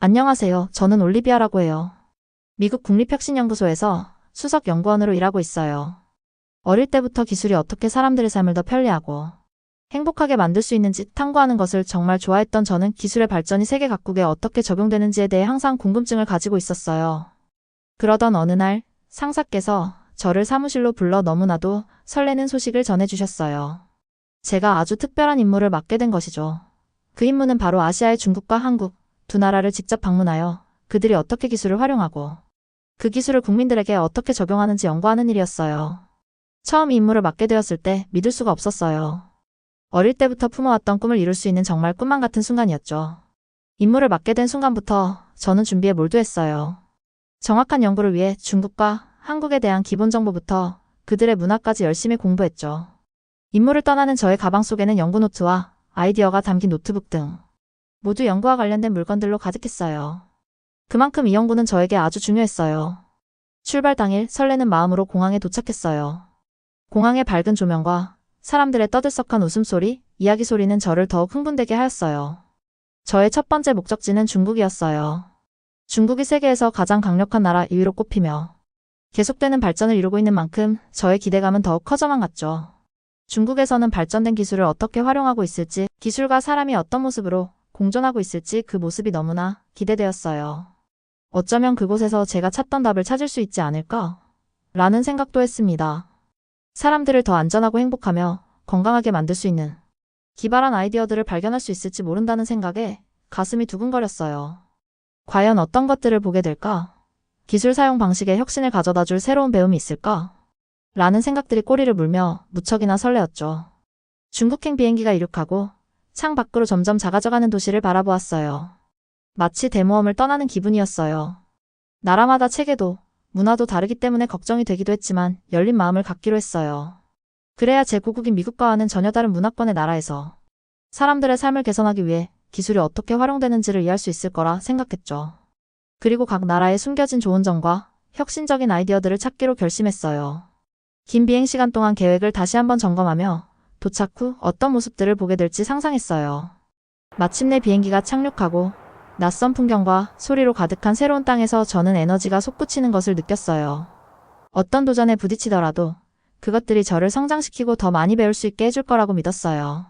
안녕하세요. 저는 올리비아라고 해요. 미국 국립혁신연구소에서 수석 연구원으로 일하고 있어요. 어릴 때부터 기술이 어떻게 사람들의 삶을 더 편리하고 행복하게 만들 수 있는지 탐구하는 것을 정말 좋아했던 저는 기술의 발전이 세계 각국에 어떻게 적용되는지에 대해 항상 궁금증을 가지고 있었어요. 그러던 어느 날 상사께서 저를 사무실로 불러 너무나도 설레는 소식을 전해주셨어요. 제가 아주 특별한 임무를 맡게 된 것이죠. 그 임무는 바로 아시아의 중국과 한국 두 나라를 직접 방문하여 그들이 어떻게 기술을 활용하고 그 기술을 국민들에게 어떻게 적용하는지 연구하는 일이었어요. 처음 이 임무를 맡게 되었을 때 믿을 수가 없었어요. 어릴 때부터 품어왔던 꿈을 이룰 수 있는 정말 꿈만 같은 순간이었죠. 임무를 맡게 된 순간부터 저는 준비에 몰두했어요. 정확한 연구를 위해 중국과 한국에 대한 기본 정보부터 그들의 문화까지 열심히 공부했죠. 임무를 떠나는 저의 가방 속에는 연구 노트와 아이디어가 담긴 노트북 등 모두 연구와 관련된 물건들로 가득했어요. 그만큼 이 연구는 저에게 아주 중요했어요. 출발 당일 설레는 마음으로 공항에 도착했어요. 공항의 밝은 조명과 사람들의 떠들썩한 웃음소리, 이야기 소리는 저를 더욱 흥분되게 하였어요. 저의 첫 번째 목적지는 중국이었어요. 중국이 세계에서 가장 강력한 나라 2위로 꼽히며 계속되는 발전을 이루고 있는 만큼 저의 기대감은 더욱 커져만 갔죠. 중국에서는 발전된 기술을 어떻게 활용하고 있을지, 기술과 사람이 어떤 모습으로 공존하고 있을지 그 모습이 너무나 기대되었어요. 어쩌면 그곳에서 제가 찾던 답을 찾을 수 있지 않을까? 라는 생각도 했습니다. 사람들을 더 안전하고 행복하며 건강하게 만들 수 있는 기발한 아이디어들을 발견할 수 있을지 모른다는 생각에 가슴이 두근거렸어요. 과연 어떤 것들을 보게 될까? 기술 사용 방식에 혁신을 가져다 줄 새로운 배움이 있을까? 라는 생각들이 꼬리를 물며 무척이나 설레었죠. 중국행 비행기가 이륙하고 창 밖으로 점점 작아져가는 도시를 바라보았어요. 마치 대모험을 떠나는 기분이었어요. 나라마다 체계도 문화도 다르기 때문에 걱정이 되기도 했지만 열린 마음을 갖기로 했어요. 그래야 제9국인 미국과는 전혀 다른 문화권의 나라에서 사람들의 삶을 개선하기 위해 기술이 어떻게 활용되는지를 이해할 수 있을 거라 생각했죠. 그리고 각 나라의 숨겨진 좋은 점과 혁신적인 아이디어들을 찾기로 결심했어요. 긴 비행 시간 동안 계획을 다시 한번 점검하며 도착 후 어떤 모습들을 보게 될지 상상했어요. 마침내 비행기가 착륙하고 낯선 풍경과 소리로 가득한 새로운 땅에서 저는 에너지가 솟구치는 것을 느꼈어요. 어떤 도전에 부딪히더라도 그것들이 저를 성장시키고 더 많이 배울 수 있게 해줄 거라고 믿었어요.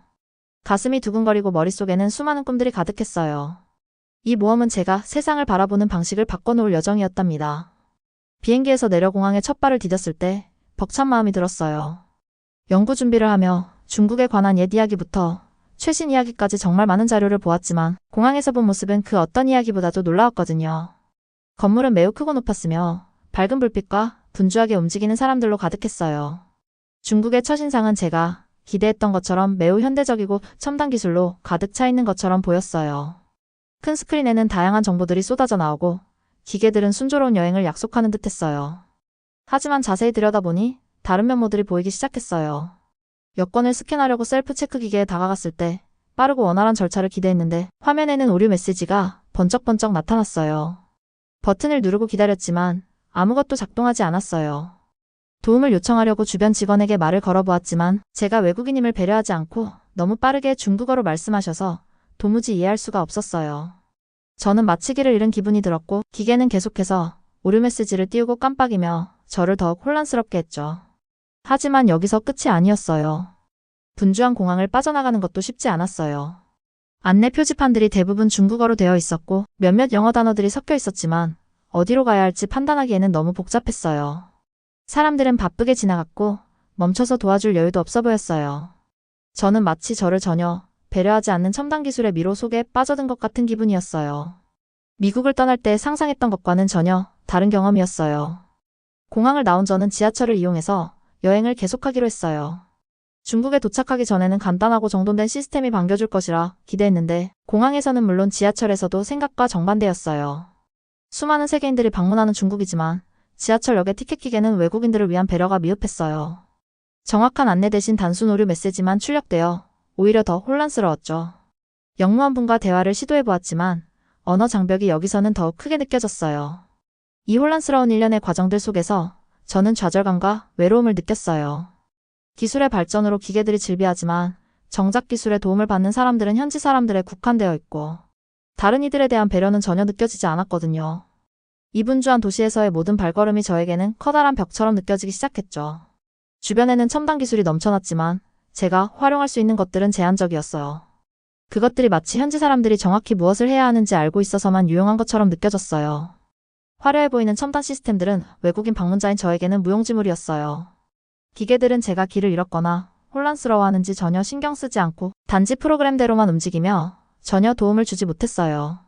가슴이 두근거리고 머릿속에는 수많은 꿈들이 가득했어요. 이 모험은 제가 세상을 바라보는 방식을 바꿔놓을 여정이었답니다. 비행기에서 내려 공항에 첫 발을 디뎠을 때 벅찬 마음이 들었어요. 연구 준비를 하며 중국에 관한 옛 이야기부터 최신 이야기까지 정말 많은 자료를 보았지만 공항에서 본 모습은 그 어떤 이야기보다도 놀라웠거든요. 건물은 매우 크고 높았으며 밝은 불빛과 분주하게 움직이는 사람들로 가득했어요. 중국의 첫인상은 제가 기대했던 것처럼 매우 현대적이고 첨단 기술로 가득 차 있는 것처럼 보였어요. 큰 스크린에는 다양한 정보들이 쏟아져 나오고 기계들은 순조로운 여행을 약속하는 듯했어요. 하지만 자세히 들여다보니 다른 면모들이 보이기 시작했어요. 여권을 스캔하려고 셀프 체크 기계에 다가갔을 때 빠르고 원활한 절차를 기대했는데 화면에는 오류 메시지가 번쩍번쩍 나타났어요. 버튼을 누르고 기다렸지만 아무것도 작동하지 않았어요. 도움을 요청하려고 주변 직원에게 말을 걸어보았지만 제가 외국인임을 배려하지 않고 너무 빠르게 중국어로 말씀하셔서 도무지 이해할 수가 없었어요. 저는 마치기를 잃은 기분이 들었고 기계는 계속해서 오류 메시지를 띄우고 깜빡이며 저를 더욱 혼란스럽게 했죠. 하지만 여기서 끝이 아니었어요. 분주한 공항을 빠져나가는 것도 쉽지 않았어요. 안내 표지판들이 대부분 중국어로 되어 있었고 몇몇 영어 단어들이 섞여 있었지만 어디로 가야 할지 판단하기에는 너무 복잡했어요. 사람들은 바쁘게 지나갔고 멈춰서 도와줄 여유도 없어 보였어요. 저는 마치 저를 전혀 배려하지 않는 첨단 기술의 미로 속에 빠져든 것 같은 기분이었어요. 미국을 떠날 때 상상했던 것과는 전혀 다른 경험이었어요. 공항을 나온 저는 지하철을 이용해서 여행을 계속하기로 했어요. 중국에 도착하기 전에는 간단하고 정돈된 시스템이 반겨줄 것이라 기대했는데 공항에서는 물론 지하철에서도 생각과 정반대였어요. 수많은 세계인들이 방문하는 중국이지만 지하철역의 티켓 기계는 외국인들을 위한 배려가 미흡했어요. 정확한 안내 대신 단순 오류 메시지만 출력되어 오히려 더 혼란스러웠죠. 역무원분과 대화를 시도해보았지만 언어 장벽이 여기서는 더욱 크게 느껴졌어요. 이 혼란스러운 일련의 과정들 속에서 저는 좌절감과 외로움을 느꼈어요. 기술의 발전으로 기계들이 즐비하지만 정작 기술의 도움을 받는 사람들은 현지 사람들에 국한되어 있고 다른 이들에 대한 배려는 전혀 느껴지지 않았거든요. 이 분주한 도시에서의 모든 발걸음이 저에게는 커다란 벽처럼 느껴지기 시작했죠. 주변에는 첨단 기술이 넘쳐났지만 제가 활용할 수 있는 것들은 제한적이었어요. 그것들이 마치 현지 사람들이 정확히 무엇을 해야 하는지 알고 있어서만 유용한 것처럼 느껴졌어요. 화려해 보이는 첨단 시스템들은 외국인 방문자인 저에게는 무용지물이었어요. 기계들은 제가 길을 잃었거나 혼란스러워하는지 전혀 신경 쓰지 않고 단지 프로그램대로만 움직이며 전혀 도움을 주지 못했어요.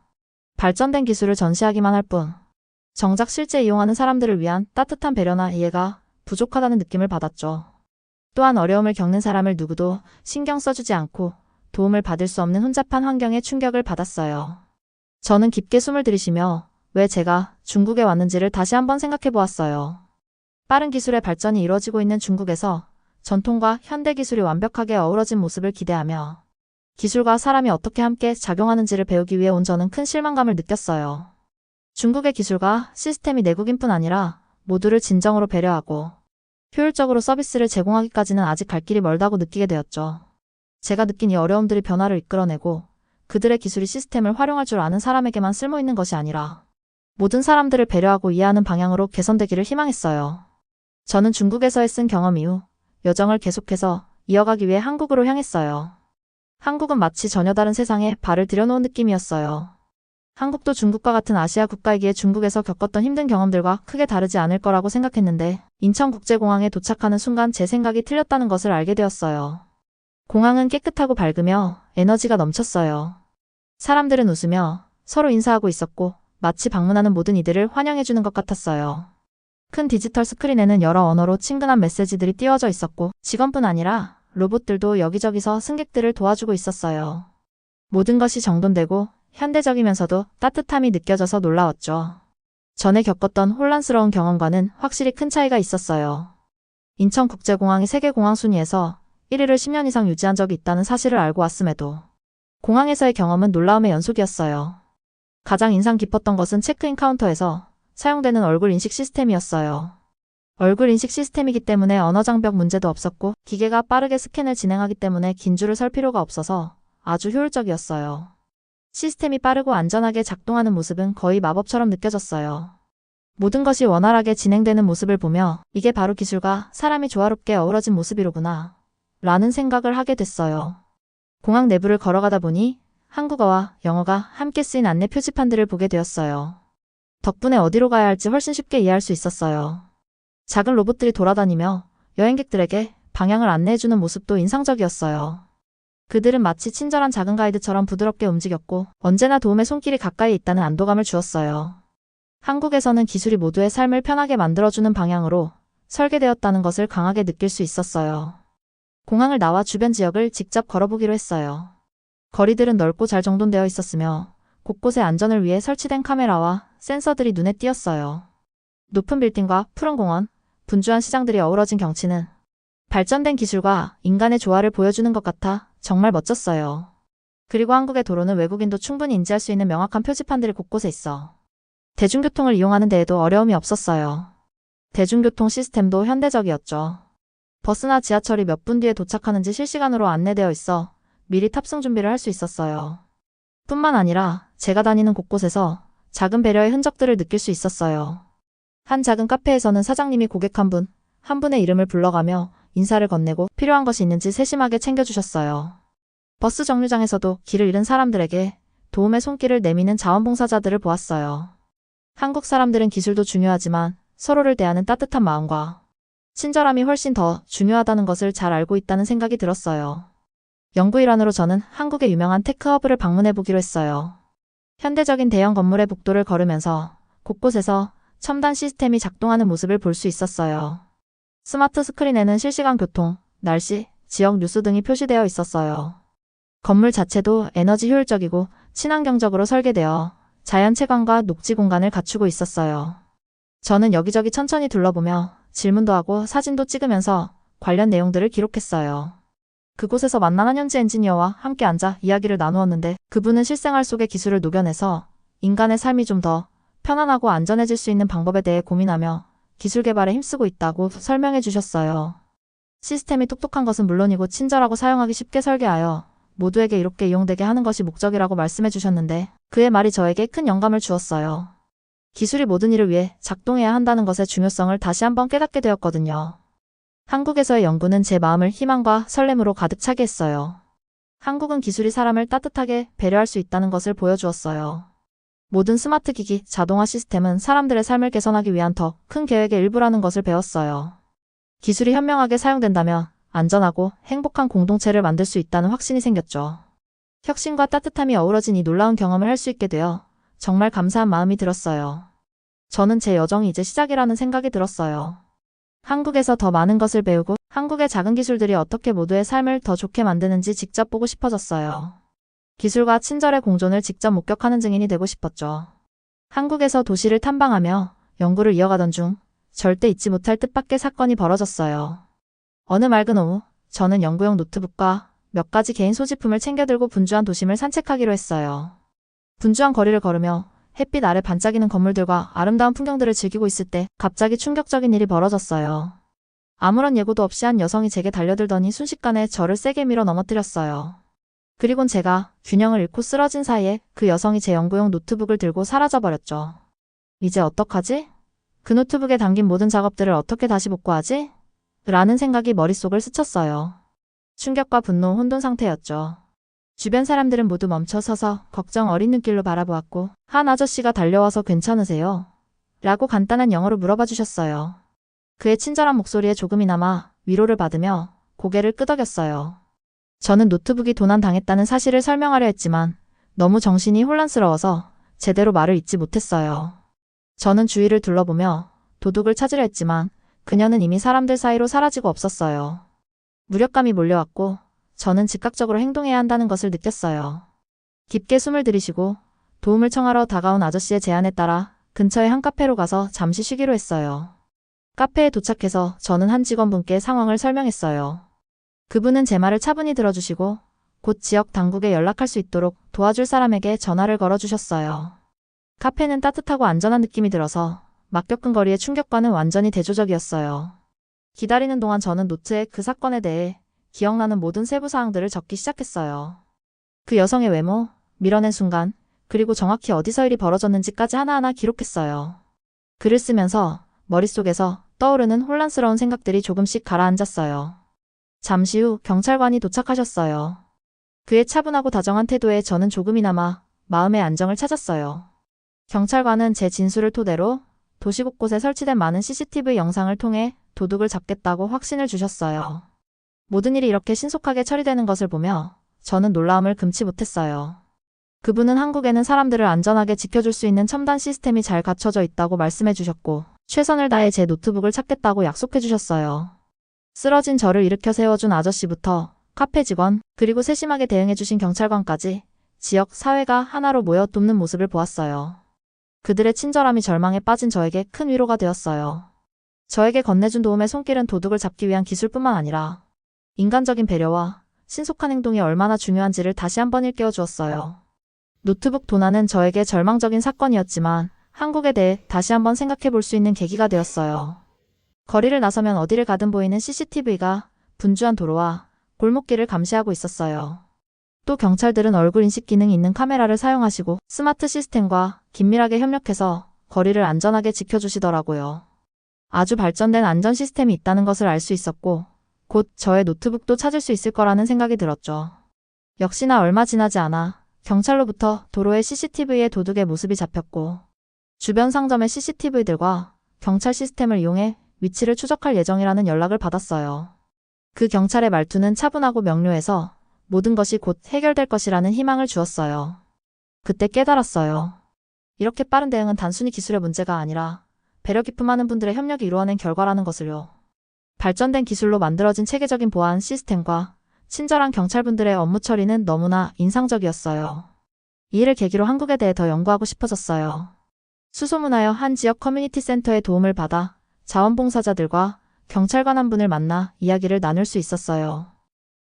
발전된 기술을 전시하기만 할 뿐, 정작 실제 이용하는 사람들을 위한 따뜻한 배려나 이해가 부족하다는 느낌을 받았죠. 또한 어려움을 겪는 사람을 누구도 신경 써주지 않고 도움을 받을 수 없는 혼잡한 환경에 충격을 받았어요. 저는 깊게 숨을 들이쉬며 왜 제가 중국에 왔는지를 다시 한번 생각해 보았어요. 빠른 기술의 발전이 이루어지고 있는 중국에서 전통과 현대 기술이 완벽하게 어우러진 모습을 기대하며 기술과 사람이 어떻게 함께 작용하는지를 배우기 위해 온 저는 큰 실망감을 느꼈어요. 중국의 기술과 시스템이 내국인뿐 아니라 모두를 진정으로 배려하고 효율적으로 서비스를 제공하기까지는 아직 갈 길이 멀다고 느끼게 되었죠. 제가 느낀 이 어려움들이 변화를 이끌어내고 그들의 기술이 시스템을 활용할 줄 아는 사람에게만 쓸모있는 것이 아니라 모든 사람들을 배려하고 이해하는 방향으로 개선되기를 희망했어요. 저는 중국에서의 쓴 경험 이후 여정을 계속해서 이어가기 위해 한국으로 향했어요. 한국은 마치 전혀 다른 세상에 발을 들여놓은 느낌이었어요. 한국도 중국과 같은 아시아 국가이기에 중국에서 겪었던 힘든 경험들과 크게 다르지 않을 거라고 생각했는데 인천국제공항에 도착하는 순간 제 생각이 틀렸다는 것을 알게 되었어요. 공항은 깨끗하고 밝으며 에너지가 넘쳤어요. 사람들은 웃으며 서로 인사하고 있었고 마치 방문하는 모든 이들을 환영해주는 것 같았어요. 큰 디지털 스크린에는 여러 언어로 친근한 메시지들이 띄워져 있었고 직원뿐 아니라 로봇들도 여기저기서 승객들을 도와주고 있었어요. 모든 것이 정돈되고 현대적이면서도 따뜻함이 느껴져서 놀라웠죠. 전에 겪었던 혼란스러운 경험과는 확실히 큰 차이가 있었어요. 인천국제공항이 세계공항 순위에서 1위를 10년 이상 유지한 적이 있다는 사실을 알고 왔음에도 공항에서의 경험은 놀라움의 연속이었어요. 가장 인상 깊었던 것은 체크인 카운터에서 사용되는 얼굴 인식 시스템이었어요. 얼굴 인식 시스템이기 때문에 언어 장벽 문제도 없었고 기계가 빠르게 스캔을 진행하기 때문에 긴 줄을 설 필요가 없어서 아주 효율적이었어요. 시스템이 빠르고 안전하게 작동하는 모습은 거의 마법처럼 느껴졌어요. 모든 것이 원활하게 진행되는 모습을 보며 이게 바로 기술과 사람이 조화롭게 어우러진 모습이로구나 라는 생각을 하게 됐어요. 공항 내부를 걸어가다 보니 한국어와 영어가 함께 쓰인 안내 표지판들을 보게 되었어요. 덕분에 어디로 가야 할지 훨씬 쉽게 이해할 수 있었어요. 작은 로봇들이 돌아다니며 여행객들에게 방향을 안내해주는 모습도 인상적이었어요. 그들은 마치 친절한 작은 가이드처럼 부드럽게 움직였고 언제나 도움의 손길이 가까이 있다는 안도감을 주었어요. 한국에서는 기술이 모두의 삶을 편하게 만들어주는 방향으로 설계되었다는 것을 강하게 느낄 수 있었어요. 공항을 나와 주변 지역을 직접 걸어보기로 했어요. 거리들은 넓고 잘 정돈되어 있었으며 곳곳에 안전을 위해 설치된 카메라와 센서들이 눈에 띄었어요. 높은 빌딩과 푸른 공원, 분주한 시장들이 어우러진 경치는 발전된 기술과 인간의 조화를 보여주는 것 같아 정말 멋졌어요. 그리고 한국의 도로는 외국인도 충분히 인지할 수 있는 명확한 표지판들이 곳곳에 있어 대중교통을 이용하는 데에도 어려움이 없었어요. 대중교통 시스템도 현대적이었죠. 버스나 지하철이 몇 분 뒤에 도착하는지 실시간으로 안내되어 있어 미리 탑승 준비를 할 수 있었어요. 뿐만 아니라 제가 다니는 곳곳에서 작은 배려의 흔적들을 느낄 수 있었어요. 한 작은 카페에서는 사장님이 고객 한 분의 이름을 불러가며 인사를 건네고 필요한 것이 있는지 세심하게 챙겨주셨어요. 버스 정류장에서도 길을 잃은 사람들에게 도움의 손길을 내미는 자원봉사자들을 보았어요. 한국 사람들은 기술도 중요하지만 서로를 대하는 따뜻한 마음과 친절함이 훨씬 더 중요하다는 것을 잘 알고 있다는 생각이 들었어요. 연구 일환으로 저는 한국의 유명한 테크허브를 방문해보기로 했어요. 현대적인 대형 건물의 복도를 걸으면서 곳곳에서 첨단 시스템이 작동하는 모습을 볼 수 있었어요. 스마트 스크린에는 실시간 교통, 날씨, 지역 뉴스 등이 표시되어 있었어요. 건물 자체도 에너지 효율적이고 친환경적으로 설계되어 자연 채광과 녹지 공간을 갖추고 있었어요. 저는 여기저기 천천히 둘러보며 질문도 하고 사진도 찍으면서 관련 내용들을 기록했어요. 그곳에서 만난 한 현지 엔지니어와 함께 앉아 이야기를 나누었는데 그분은 실생활 속의 기술을 녹여내서 인간의 삶이 좀 더 편안하고 안전해질 수 있는 방법에 대해 고민하며 기술 개발에 힘쓰고 있다고 설명해 주셨어요. 시스템이 똑똑한 것은 물론이고 친절하고 사용하기 쉽게 설계하여 모두에게 이롭게 이용되게 하는 것이 목적이라고 말씀해 주셨는데 그의 말이 저에게 큰 영감을 주었어요. 기술이 모든 일을 위해 작동해야 한다는 것의 중요성을 다시 한번 깨닫게 되었거든요. 한국에서의 연구는 제 마음을 희망과 설렘으로 가득 차게 했어요. 한국은 기술이 사람을 따뜻하게 배려할 수 있다는 것을 보여주었어요. 모든 스마트 기기, 자동화 시스템은 사람들의 삶을 개선하기 위한 더 큰 계획의 일부라는 것을 배웠어요. 기술이 현명하게 사용된다면 안전하고 행복한 공동체를 만들 수 있다는 확신이 생겼죠. 혁신과 따뜻함이 어우러진 이 놀라운 경험을 할 수 있게 되어 정말 감사한 마음이 들었어요. 저는 제 여정이 이제 시작이라는 생각이 들었어요. 한국에서 더 많은 것을 배우고 한국의 작은 기술들이 어떻게 모두의 삶을 더 좋게 만드는지 직접 보고 싶어졌어요. 기술과 친절의 공존을 직접 목격하는 증인이 되고 싶었죠. 한국에서 도시를 탐방하며 연구를 이어가던 중 절대 잊지 못할 뜻밖의 사건이 벌어졌어요. 어느 맑은 오후, 저는 연구용 노트북과 몇 가지 개인 소지품을 챙겨들고 분주한 도심을 산책하기로 했어요. 분주한 거리를 걸으며 햇빛 아래 반짝이는 건물들과 아름다운 풍경들을 즐기고 있을 때 갑자기 충격적인 일이 벌어졌어요. 아무런 예고도 없이 한 여성이 제게 달려들더니 순식간에 저를 세게 밀어 넘어뜨렸어요. 그리곤 제가 균형을 잃고 쓰러진 사이에 그 여성이 제 연구용 노트북을 들고 사라져버렸죠. 이제 어떡하지? 그 노트북에 담긴 모든 작업들을 어떻게 다시 복구하지? 라는 생각이 머릿속을 스쳤어요. 충격과 분노, 혼돈 상태였죠. 주변 사람들은 모두 멈춰서서 걱정 어린 눈길로 바라보았고 한 아저씨가 달려와서 괜찮으세요? 라고 간단한 영어로 물어봐 주셨어요. 그의 친절한 목소리에 조금이나마 위로를 받으며 고개를 끄덕였어요. 저는 노트북이 도난당했다는 사실을 설명하려 했지만 너무 정신이 혼란스러워서 제대로 말을 잇지 못했어요. 저는 주위를 둘러보며 도둑을 찾으려 했지만 그녀는 이미 사람들 사이로 사라지고 없었어요. 무력감이 몰려왔고 저는 즉각적으로 행동해야 한다는 것을 느꼈어요. 깊게 숨을 들이쉬고 도움을 청하러 다가온 아저씨의 제안에 따라 근처의 한 카페로 가서 잠시 쉬기로 했어요. 카페에 도착해서 저는 한 직원분께 상황을 설명했어요. 그분은 제 말을 차분히 들어주시고 곧 지역 당국에 연락할 수 있도록 도와줄 사람에게 전화를 걸어주셨어요. 카페는 따뜻하고 안전한 느낌이 들어서 막격근 거리의 충격과는 완전히 대조적이었어요. 기다리는 동안 저는 노트에 그 사건에 대해 기억나는 모든 세부 사항들을 적기 시작했어요. 그 여성의 외모, 밀어낸 순간, 그리고 정확히 어디서 일이 벌어졌는지까지 하나하나 기록했어요. 글을 쓰면서 머릿속에서 떠오르는 혼란스러운 생각들이 조금씩 가라앉았어요. 잠시 후 경찰관이 도착하셨어요. 그의 차분하고 다정한 태도에 저는 조금이나마 마음의 안정을 찾았어요. 경찰관은 제 진술을 토대로 도시 곳곳에 설치된 많은 CCTV 영상을 통해 도둑을 잡겠다고 확신을 주셨어요. 모든 일이 이렇게 신속하게 처리되는 것을 보며 저는 놀라움을 금치 못했어요. 그분은 한국에는 사람들을 안전하게 지켜줄 수 있는 첨단 시스템이 잘 갖춰져 있다고 말씀해 주셨고 최선을 다해 제 노트북을 찾겠다고 약속해 주셨어요. 쓰러진 저를 일으켜 세워준 아저씨부터 카페 직원 그리고 세심하게 대응해 주신 경찰관까지 지역 사회가 하나로 모여 돕는 모습을 보았어요. 그들의 친절함이 절망에 빠진 저에게 큰 위로가 되었어요. 저에게 건네준 도움의 손길은 도둑을 잡기 위한 기술뿐만 아니라 인간적인 배려와 신속한 행동이 얼마나 중요한지를 다시 한번 일깨워 주었어요. 노트북 도난은 저에게 절망적인 사건이었지만 한국에 대해 다시 한번 생각해 볼 수 있는 계기가 되었어요. 거리를 나서면 어디를 가든 보이는 CCTV가 분주한 도로와 골목길을 감시하고 있었어요. 또 경찰들은 얼굴 인식 기능이 있는 카메라를 사용하시고 스마트 시스템과 긴밀하게 협력해서 거리를 안전하게 지켜주시더라고요. 아주 발전된 안전 시스템이 있다는 것을 알 수 있었고 곧 저의 노트북도 찾을 수 있을 거라는 생각이 들었죠. 역시나 얼마 지나지 않아 경찰로부터 도로의 CCTV에 도둑의 모습이 잡혔고 주변 상점의 CCTV들과 경찰 시스템을 이용해 위치를 추적할 예정이라는 연락을 받았어요. 그 경찰의 말투는 차분하고 명료해서 모든 것이 곧 해결될 것이라는 희망을 주었어요. 그때 깨달았어요. 이렇게 빠른 대응은 단순히 기술의 문제가 아니라 배려 깊음 많은 분들의 협력이 이루어낸 결과라는 것을요. 발전된 기술로 만들어진 체계적인 보안 시스템과 친절한 경찰분들의 업무 처리는 너무나 인상적이었어요. 이 일을 계기로 한국에 대해 더 연구하고 싶어졌어요. 수소문하여 한 지역 커뮤니티 센터의 도움을 받아 자원봉사자들과 경찰관 한 분을 만나 이야기를 나눌 수 있었어요.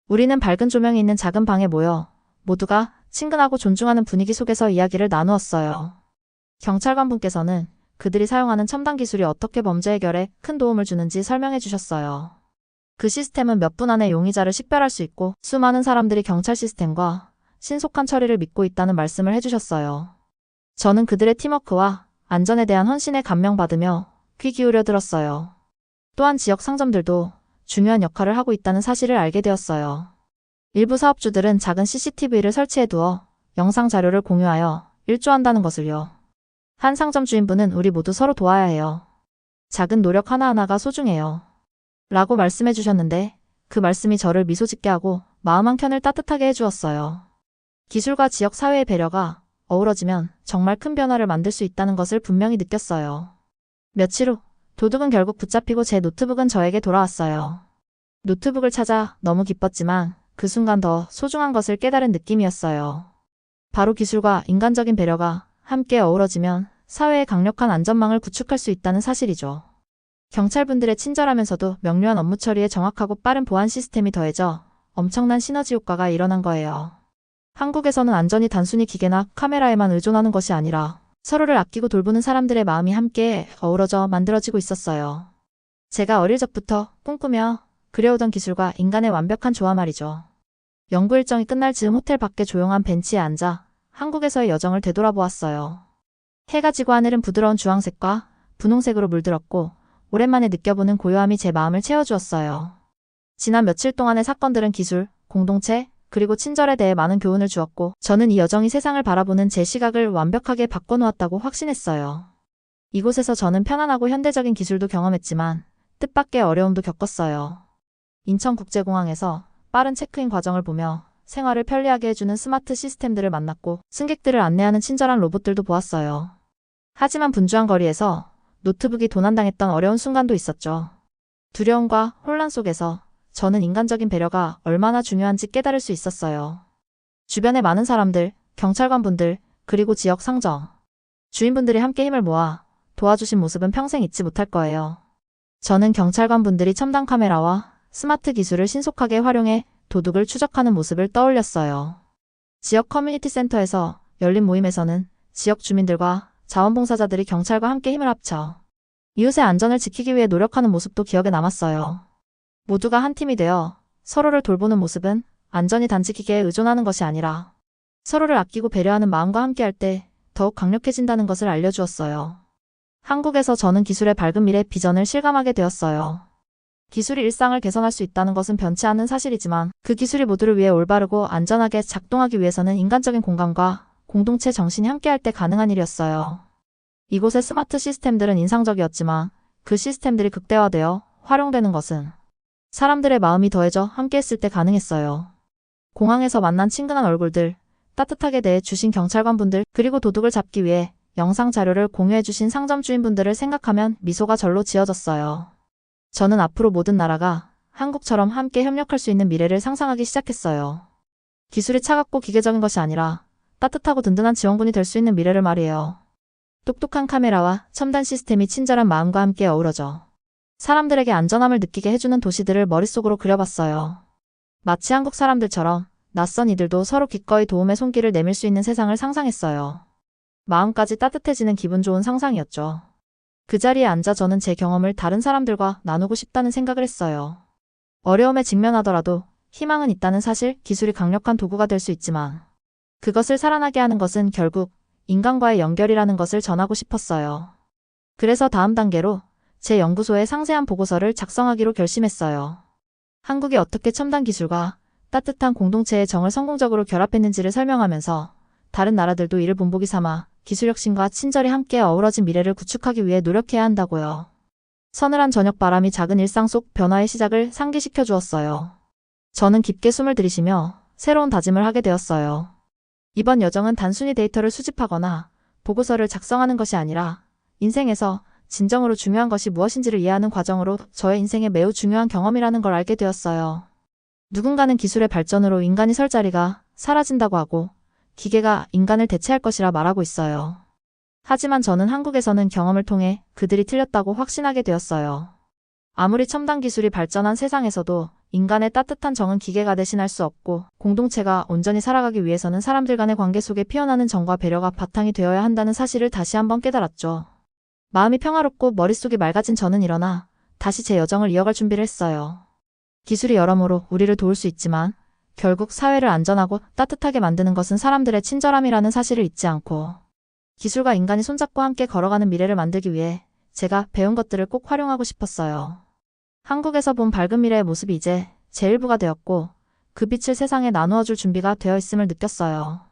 우리는 밝은 조명이 있는 작은 방에 모여 모두가 친근하고 존중하는 분위기 속에서 이야기를 나누었어요. 경찰관 분께서는 그들이 사용하는 첨단 기술이 어떻게 범죄 해결에 큰 도움을 주는지 설명해 주셨어요. 그 시스템은 몇 분 안에 용의자를 식별할 수 있고 수많은 사람들이 경찰 시스템과 신속한 처리를 믿고 있다는 말씀을 해주셨어요. 저는 그들의 팀워크와 안전에 대한 헌신에 감명받으며 귀 기울여 들었어요. 또한 지역 상점들도 중요한 역할을 하고 있다는 사실을 알게 되었어요. 일부 사업주들은 작은 CCTV를 설치해두어 영상 자료를 공유하여 일조한다는 것을요. 한 상점 주인분은 우리 모두 서로 도와야 해요. 작은 노력 하나하나가 소중해요. 라고 말씀해 주셨는데 그 말씀이 저를 미소 짓게 하고 마음 한켠을 따뜻하게 해주었어요. 기술과 지역 사회의 배려가 어우러지면 정말 큰 변화를 만들 수 있다는 것을 분명히 느꼈어요. 며칠 후 도둑은 결국 붙잡히고 제 노트북은 저에게 돌아왔어요. 노트북을 찾아 너무 기뻤지만 그 순간 더 소중한 것을 깨달은 느낌이었어요. 바로 기술과 인간적인 배려가 함께 어우러지면 사회의 강력한 안전망을 구축할 수 있다는 사실이죠. 경찰분들의 친절하면서도 명료한 업무 처리에 정확하고 빠른 보안 시스템이 더해져 엄청난 시너지 효과가 일어난 거예요. 한국에서는 안전이 단순히 기계나 카메라에만 의존하는 것이 아니라 서로를 아끼고 돌보는 사람들의 마음이 함께 어우러져 만들어지고 있었어요. 제가 어릴 적부터 꿈꾸며 그려오던 기술과 인간의 완벽한 조화 말이죠. 연구 일정이 끝날 즈음 호텔 밖의 조용한 벤치에 앉아 한국에서의 여정을 되돌아보았어요. 해가 지고 하늘은 부드러운 주황색과 분홍색으로 물들었고 오랜만에 느껴보는 고요함이 제 마음을 채워주었어요. 지난 며칠 동안의 사건들은 기술, 공동체, 그리고 친절에 대해 많은 교훈을 주었고 저는 이 여정이 세상을 바라보는 제 시각을 완벽하게 바꿔놓았다고 확신했어요. 이곳에서 저는 편안하고 현대적인 기술도 경험했지만 뜻밖의 어려움도 겪었어요. 인천국제공항에서 빠른 체크인 과정을 보며 생활을 편리하게 해주는 스마트 시스템들을 만났고 승객들을 안내하는 친절한 로봇들도 보았어요. 하지만 분주한 거리에서 노트북이 도난당했던 어려운 순간도 있었죠. 두려움과 혼란 속에서 저는 인간적인 배려가 얼마나 중요한지 깨달을 수 있었어요. 주변의 많은 사람들, 경찰관분들, 그리고 지역 상점, 주인분들이 함께 힘을 모아 도와주신 모습은 평생 잊지 못할 거예요. 저는 경찰관분들이 첨단 카메라와 스마트 기술을 신속하게 활용해 도둑을 추적하는 모습을 떠올렸어요. 지역 커뮤니티 센터에서 열린 모임에서는 지역 주민들과 자원봉사자들이 경찰과 함께 힘을 합쳐 이웃의 안전을 지키기 위해 노력하는 모습도 기억에 남았어요. 모두가 한 팀이 되어 서로를 돌보는 모습은 안전이 단지 기계에 의존하는 것이 아니라 서로를 아끼고 배려하는 마음과 함께할 때 더욱 강력해진다는 것을 알려주었어요. 한국에서 저는 기술의 밝은 미래 비전을 실감하게 되었어요. 기술이 일상을 개선할 수 있다는 것은 변치 않는 사실이지만 그 기술이 모두를 위해 올바르고 안전하게 작동하기 위해서는 인간적인 공감과 공동체 정신이 함께할 때 가능한 일이었어요. 이곳의 스마트 시스템들은 인상적이었지만 그 시스템들이 극대화되어 활용되는 것은 사람들의 마음이 더해져 함께했을 때 가능했어요. 공항에서 만난 친근한 얼굴들, 따뜻하게 대해주신 경찰관분들, 그리고 도둑을 잡기 위해 영상 자료를 공유해주신 상점 주인분들을 생각하면 미소가 절로 지어졌어요. 저는 앞으로 모든 나라가 한국처럼 함께 협력할 수 있는 미래를 상상하기 시작했어요. 기술이 차갑고 기계적인 것이 아니라 따뜻하고 든든한 지원군이 될 수 있는 미래를 말이에요. 똑똑한 카메라와 첨단 시스템이 친절한 마음과 함께 어우러져 사람들에게 안전함을 느끼게 해주는 도시들을 머릿속으로 그려봤어요. 마치 한국 사람들처럼 낯선 이들도 서로 기꺼이 도움의 손길을 내밀 수 있는 세상을 상상했어요. 마음까지 따뜻해지는 기분 좋은 상상이었죠. 그 자리에 앉아 저는 제 경험을 다른 사람들과 나누고 싶다는 생각을 했어요. 어려움에 직면하더라도 희망은 있다는 사실, 기술이 강력한 도구가 될 수 있지만 그것을 살아나게 하는 것은 결국 인간과의 연결이라는 것을 전하고 싶었어요. 그래서 다음 단계로 제 연구소에 상세한 보고서를 작성하기로 결심했어요. 한국이 어떻게 첨단 기술과 따뜻한 공동체의 정을 성공적으로 결합했는지를 설명하면서 다른 나라들도 이를 본보기 삼아 기술혁신과 친절이 함께 어우러진 미래를 구축하기 위해 노력해야 한다고요. 서늘한 저녁 바람이 작은 일상 속 변화의 시작을 상기시켜 주었어요. 저는 깊게 숨을 들이쉬며 새로운 다짐을 하게 되었어요. 이번 여정은 단순히 데이터를 수집하거나 보고서를 작성하는 것이 아니라 인생에서 진정으로 중요한 것이 무엇인지를 이해하는 과정으로 저의 인생에 매우 중요한 경험이라는 걸 알게 되었어요. 누군가는 기술의 발전으로 인간이 설 자리가 사라진다고 하고 기계가 인간을 대체할 것이라 말하고 있어요. 하지만 저는 한국에서는 경험을 통해 그들이 틀렸다고 확신하게 되었어요. 아무리 첨단 기술이 발전한 세상에서도 인간의 따뜻한 정은 기계가 대신할 수 없고 공동체가 온전히 살아가기 위해서는 사람들 간의 관계 속에 피어나는 정과 배려가 바탕이 되어야 한다는 사실을 다시 한번 깨달았죠. 마음이 평화롭고 머릿속이 맑아진 저는 일어나 다시 제 여정을 이어갈 준비를 했어요. 기술이 여러모로 우리를 도울 수 있지만 결국 사회를 안전하고 따뜻하게 만드는 것은 사람들의 친절함이라는 사실을 잊지 않고 기술과 인간이 손잡고 함께 걸어가는 미래를 만들기 위해 제가 배운 것들을 꼭 활용하고 싶었어요. 한국에서 본 밝은 미래의 모습이 이제 제 일부가 되었고 그 빛을 세상에 나누어 줄 준비가 되어 있음을 느꼈어요.